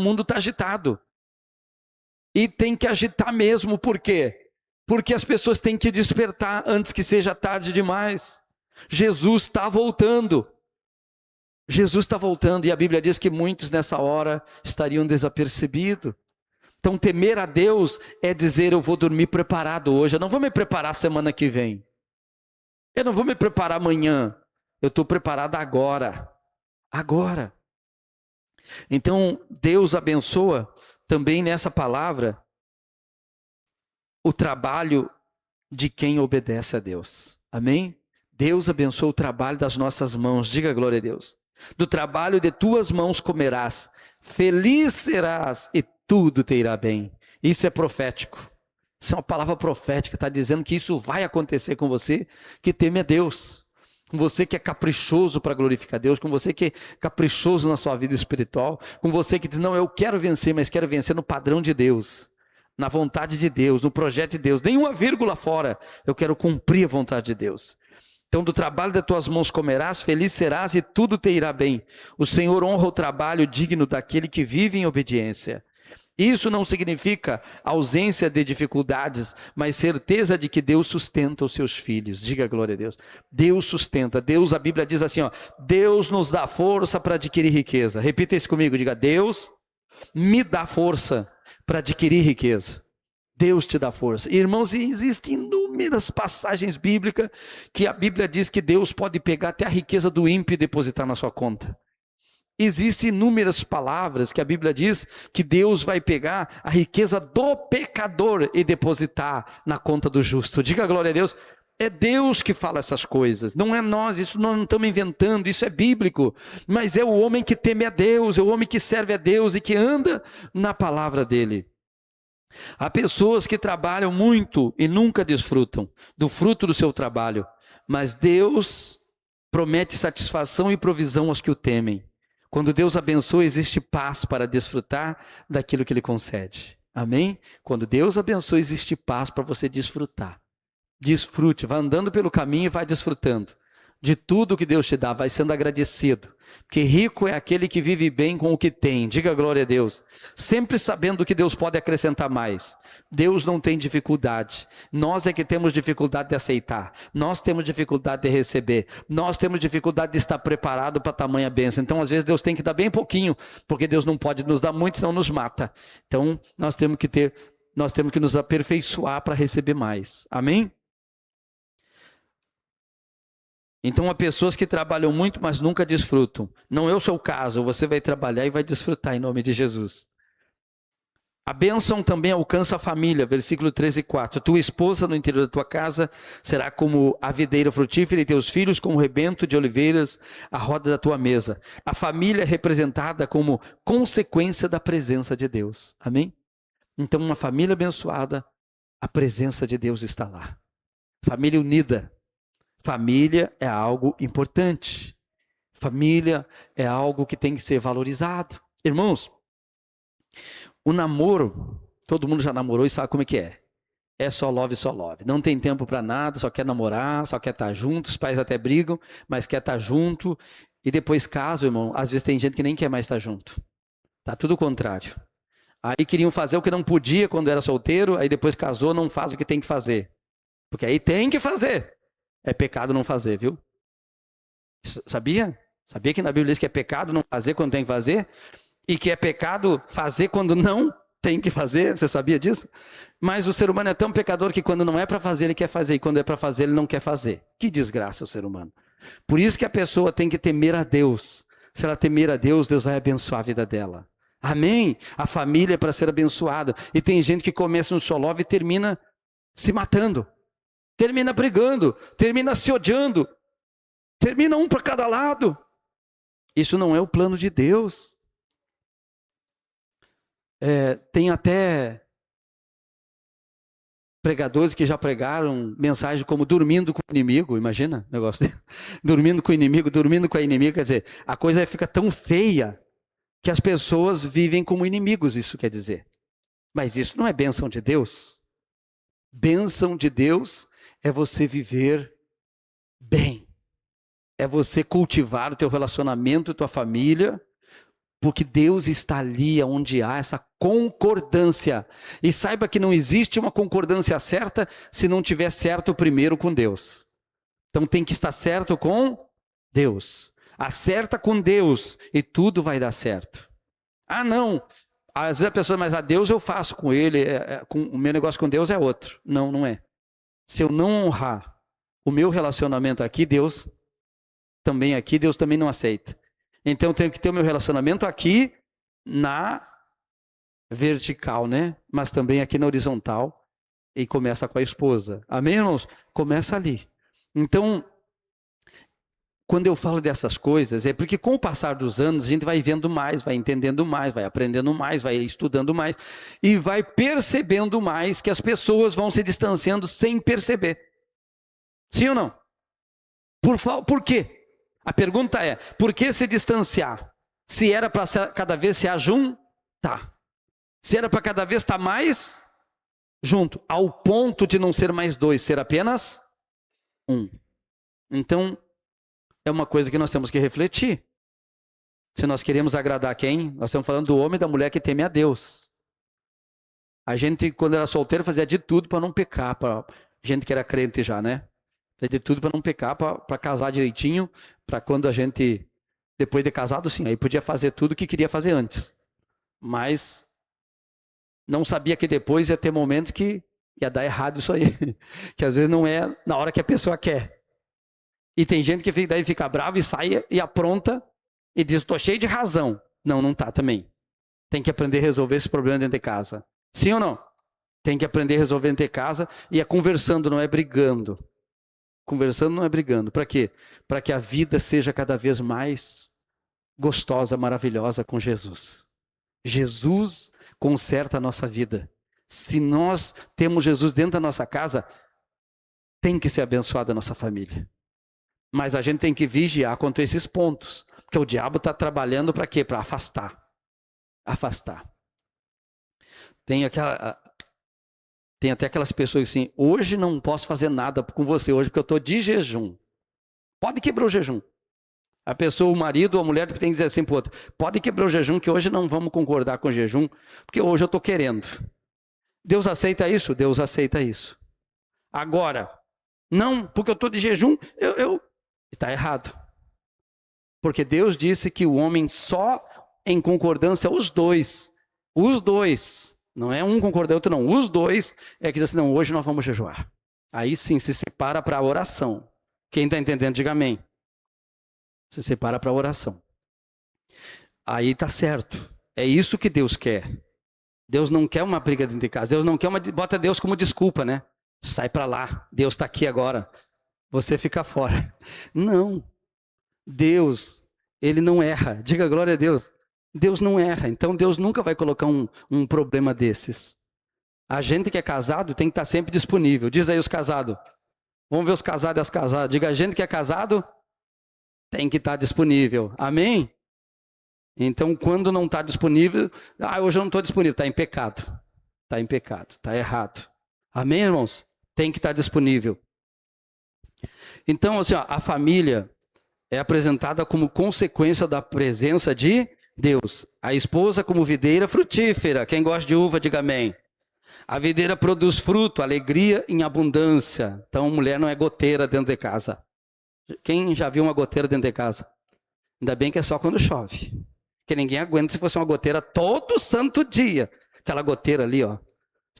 O mundo está agitado. E tem que agitar mesmo, por quê? Porque as pessoas têm que despertar antes que seja tarde demais. Jesus está voltando. Jesus está voltando e a Bíblia diz que muitos nessa hora estariam desapercebidos. Então temer a Deus é dizer, eu vou dormir preparado hoje, eu não vou me preparar semana que vem. Eu não vou me preparar amanhã, eu estou preparado agora. Agora. Então Deus abençoa também nessa palavra o trabalho de quem obedece a Deus. Amém? Deus abençoa o trabalho das nossas mãos, diga glória a Deus. Do trabalho de tuas mãos comerás, feliz serás e tudo te irá bem. Isso é profético. Isso é uma palavra profética, está dizendo que isso vai acontecer com você que teme a Deus. Com você que é caprichoso para glorificar Deus, com você que é caprichoso na sua vida espiritual, com você que diz, não, eu quero vencer, mas quero vencer no padrão de Deus, na vontade de Deus, no projeto de Deus, nenhuma vírgula fora, eu quero cumprir a vontade de Deus. Então do trabalho das tuas mãos comerás, feliz serás e tudo te irá bem. O Senhor honra o trabalho digno daquele que vive em obediência. Isso não significa ausência de dificuldades, mas certeza de que Deus sustenta os seus filhos. Diga glória a Deus. Deus sustenta. Deus, a Bíblia diz assim, ó, Deus nos dá força para adquirir riqueza. Repita isso comigo, diga, Deus me dá força para adquirir riqueza. Deus te dá força. Irmãos, existem inúmeras passagens bíblicas que a Bíblia diz que Deus pode pegar até a riqueza do ímpio e depositar na sua conta. Existem inúmeras palavras que a Bíblia diz que Deus vai pegar a riqueza do pecador e depositar na conta do justo. Diga glória a Deus. É Deus que fala essas coisas, não é nós, isso nós não estamos inventando, isso é bíblico. Mas é o homem que teme a Deus, é o homem que serve a Deus e que anda na palavra dele. Há pessoas que trabalham muito e nunca desfrutam do fruto do seu trabalho, mas Deus promete satisfação e provisão aos que o temem. Quando Deus abençoa, existe paz para desfrutar daquilo que Ele concede. Amém? Quando Deus abençoa, existe paz para você desfrutar. Desfrute, vai andando pelo caminho e vai desfrutando de tudo que Deus te dá, vai sendo agradecido. Porque rico é aquele que vive bem com o que tem. Diga glória a Deus. Sempre sabendo que Deus pode acrescentar mais. Deus não tem dificuldade. Nós é que temos dificuldade de aceitar. Nós temos dificuldade de receber. Nós temos dificuldade de estar preparado para tamanha bênção. Então, às vezes, Deus tem que dar bem pouquinho, porque Deus não pode nos dar muito, senão nos mata. Então, nós temos que nos aperfeiçoar para receber mais. Amém? Então há pessoas que trabalham muito, mas nunca desfrutam. Não é o seu caso, você vai trabalhar e vai desfrutar em nome de Jesus. A bênção também alcança a família, versículo 13 e 4. Tua esposa no interior da tua casa será como a videira frutífera e teus filhos como o rebento de oliveiras à roda da tua mesa. A família é representada como consequência da presença de Deus. Amém? Então uma família abençoada, a presença de Deus está lá. Família unida. Família é algo importante. Família é algo que tem que ser valorizado. Irmãos, o namoro, todo mundo já namorou e sabe como é que é. É só love, só love. Não tem tempo para nada, só quer namorar, só quer estar junto. Os pais até brigam, mas quer estar junto. E depois caso, irmão, às vezes tem gente que nem quer mais estar junto. Tá tudo o contrário. Aí queriam fazer o que não podia quando era solteiro, aí depois casou, não faz o que tem que fazer. Porque aí tem que fazer. É pecado não fazer, viu? Sabia? Sabia que na Bíblia diz que é pecado não fazer quando tem que fazer? E que é pecado fazer quando não tem que fazer? Você sabia disso? Mas o ser humano é tão pecador que quando não é para fazer, ele quer fazer. E quando é para fazer, ele não quer fazer. Que desgraça o ser humano. Por isso que a pessoa tem que temer a Deus. Se ela temer a Deus, Deus vai abençoar a vida dela. Amém? A família é para ser abençoada. E tem gente que começa no xolove e termina se matando. Termina brigando, termina se odiando, termina um para cada lado. Isso não é o plano de Deus. Tem até pregadores que já pregaram mensagem como dormindo com o inimigo, imagina o negócio dele. Dormindo com o inimigo, dormindo com a inimiga, quer dizer, a coisa fica tão feia que as pessoas vivem como inimigos, isso quer dizer. Mas isso não é bênção de Deus. Bênção de Deus é você viver bem. É você cultivar o teu relacionamento, tua família, Porque Deus está ali onde há essa concordância. E saiba que não existe uma concordância certa se não tiver certo primeiro com Deus. Então tem que estar certo com Deus. Acerta com Deus e tudo vai dar certo. Ah, não. Às vezes a pessoa, mas a Deus eu faço com ele, o meu negócio com Deus é outro. Não, não é. Se eu não honrar o meu relacionamento aqui, Deus também não aceita. Então eu tenho que ter o meu relacionamento aqui na vertical, né? Mas também aqui na horizontal. E começa com a esposa. Amém, irmãos? Começa ali. Então, quando eu falo dessas coisas, é porque com o passar dos anos a gente vai vendo mais, vai entendendo mais, vai aprendendo mais, vai estudando mais e vai percebendo mais que as pessoas vão se distanciando sem perceber. Sim ou não? Por quê? A pergunta é, por que se distanciar? Se era para cada vez se ajuntar. Se era para cada vez estar mais junto, ao ponto de não ser mais dois, ser apenas um. Então, é uma coisa que nós temos que refletir. Se nós queremos agradar quem? Nós estamos falando do homem e da mulher que teme a Deus. A gente, quando era solteiro, fazia de tudo para não pecar. Para gente que era crente já, né? Fazia de tudo para não pecar, para casar direitinho. Para quando a gente, depois de casado, sim, aí podia fazer tudo o que queria fazer antes. Mas não sabia que depois ia ter momentos que ia dar errado isso aí. Que às vezes não é na hora que a pessoa quer. E tem gente que daí fica brava e sai e apronta e diz, estou cheio de razão. Não, não está também. Tem que aprender a resolver esse problema dentro de casa. Sim ou não? Tem que aprender a resolver dentro de casa e é conversando, não é brigando. Conversando não é brigando. Para quê? Para que a vida seja cada vez mais gostosa, maravilhosa com Jesus. Jesus conserta a nossa vida. Se nós temos Jesus dentro da nossa casa, tem que ser abençoada a nossa família. Mas a gente tem que vigiar quanto a esses pontos. Porque o diabo está trabalhando para quê? Para afastar. Afastar. Tem até aquelas pessoas assim, hoje não posso fazer nada com você hoje, porque eu estou de jejum. Pode quebrar o jejum. A pessoa, o marido ou a mulher tem que dizer assim para o outro, pode quebrar o jejum, que hoje não vamos concordar com o jejum, porque hoje eu estou querendo. Deus aceita isso? Deus aceita isso. Agora, não, porque eu estou de jejum, está errado. Porque Deus disse que o homem só em concordância, os dois, não é um concordando, outro não, os dois, é que diz assim, não, hoje nós vamos jejuar. Aí sim, se separa para a oração. Quem está entendendo, diga amém. Se separa para a oração. Aí está certo. É isso que Deus quer. Deus não quer uma briga dentro de casa. Deus não quer bota Deus como desculpa, né? Sai para lá. Deus está aqui agora. Você fica fora. Não. Deus, ele não erra. Diga glória a Deus. Deus não erra. Então Deus nunca vai colocar um problema desses. A gente que é casado tem que estar sempre disponível. Diz aí os casados. Vamos ver os casados e as casadas. Diga, a gente que é casado tem que estar disponível. Amém? Então, quando não está disponível, hoje eu não estou disponível, está em pecado. Está em pecado, está errado. Amém, irmãos? Tem que estar disponível. Então, assim, a família é apresentada como consequência da presença de Deus. A esposa como videira frutífera. Quem gosta de uva, diga amém. A videira produz fruto, alegria em abundância. Então, mulher não é goteira dentro de casa. Quem já viu uma goteira dentro de casa? Ainda bem que é só quando chove. Porque ninguém aguenta se fosse uma goteira todo santo dia. Aquela goteira ali, ó.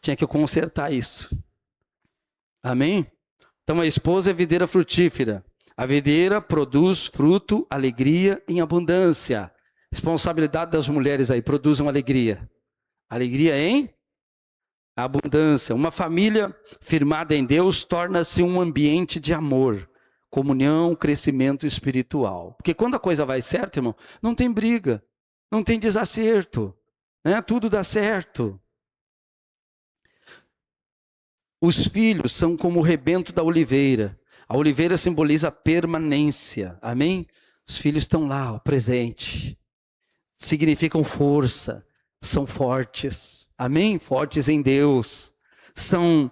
Tinha que consertar isso. Amém? Então a esposa é videira frutífera. A videira produz fruto, alegria em abundância. Responsabilidade das mulheres aí, produzam alegria. Alegria em abundância. Uma família firmada em Deus torna-se um ambiente de amor. Comunhão, crescimento espiritual. Porque quando a coisa vai certo, irmão, não tem briga, não tem desacerto, né? Tudo dá certo. Os filhos são como o rebento da oliveira. A oliveira simboliza a permanência, amém? Os filhos estão lá, ó, presente. Significam força, são fortes, amém? Fortes em Deus. São...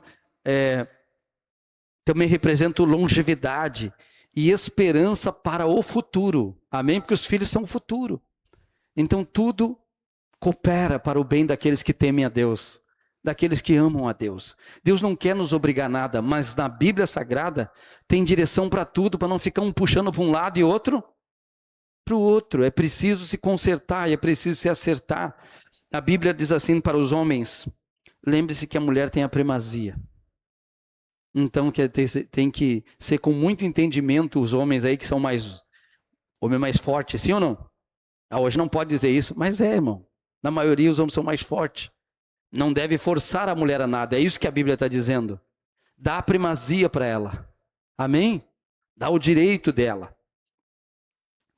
também representam longevidade e esperança para o futuro. Amém? Porque os filhos são o futuro. Então tudo coopera para o bem daqueles que temem a Deus, daqueles que amam a Deus. Deus não quer nos obrigar a nada, mas na Bíblia Sagrada tem direção para tudo, para não ficar um puxando para um lado e outro para o outro. É preciso se consertar, é preciso se acertar. A Bíblia diz assim para os homens: lembre-se que a mulher tem a primazia. Então tem que ser com muito entendimento os homens aí que são homem mais forte, sim ou não? Hoje não pode dizer isso, mas irmão. Na maioria os homens são mais fortes. Não deve forçar a mulher a nada, é isso que a Bíblia está dizendo. Dá a primazia para ela, amém? Dá o direito dela.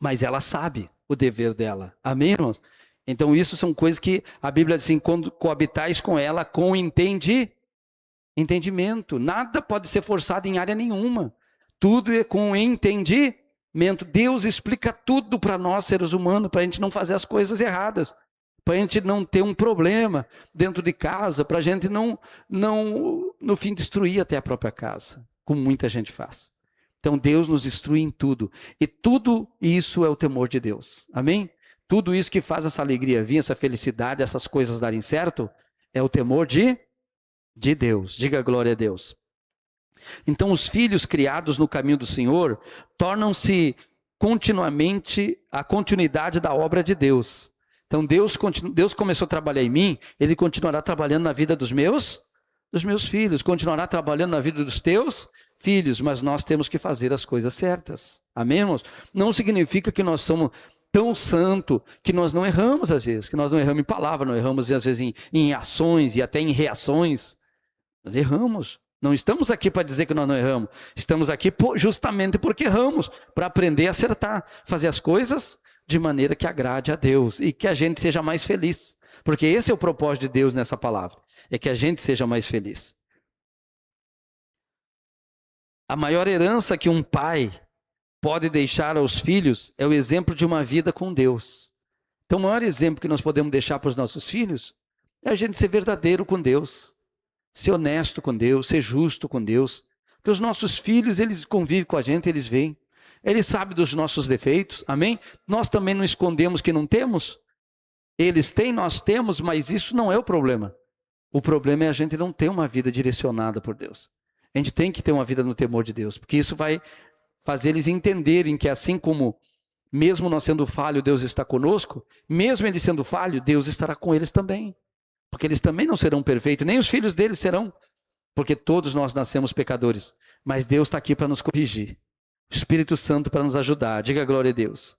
Mas ela sabe o dever dela, amém, irmãos? Então isso são coisas que a Bíblia diz assim: quando coabitais com ela com entendimento. Nada pode ser forçado em área nenhuma. Tudo é com entendimento. Deus explica tudo para nós, seres humanos, para a gente não fazer as coisas erradas, para a gente não ter um problema dentro de casa, para a gente não, no fim, destruir até a própria casa, como muita gente faz. Então Deus nos instrui em tudo. E tudo isso é o temor de Deus. Amém? Tudo isso que faz essa alegria vir, essa felicidade, essas coisas darem certo, é o temor de Deus. Diga glória a Deus. Então os filhos criados no caminho do Senhor tornam-se continuamente a continuidade da obra de Deus. Então Deus começou a trabalhar em mim, Ele continuará trabalhando na vida dos meus filhos, continuará trabalhando na vida dos teus filhos, mas nós temos que fazer as coisas certas. Amém, irmãos? Não significa que nós somos tão santo que nós não erramos às vezes, que nós não erramos em palavra, não erramos às vezes em ações e até em reações. Nós erramos. Não estamos aqui para dizer que nós não erramos. Estamos aqui justamente porque erramos, para aprender a acertar, fazer as coisas de maneira que agrade a Deus e que a gente seja mais feliz. Porque esse é o propósito de Deus nessa palavra, é que a gente seja mais feliz. A maior herança que um pai pode deixar aos filhos é o exemplo de uma vida com Deus. Então o maior exemplo que nós podemos deixar para os nossos filhos é a gente ser verdadeiro com Deus, ser honesto com Deus, ser justo com Deus. Porque os nossos filhos, eles convivem com a gente, eles veem. Eles sabem dos nossos defeitos, amém? Nós também não escondemos que não temos. Eles têm, nós temos, mas isso não é o problema. O problema é a gente não ter uma vida direcionada por Deus. A gente tem que ter uma vida no temor de Deus, porque isso vai fazer eles entenderem que assim como, mesmo nós sendo falho, Deus está conosco, mesmo eles sendo falho, Deus estará com eles também. Porque eles também não serão perfeitos, nem os filhos deles serão, porque todos nós nascemos pecadores. Mas Deus está aqui para nos corrigir. O Espírito Santo para nos ajudar. Diga glória a Deus.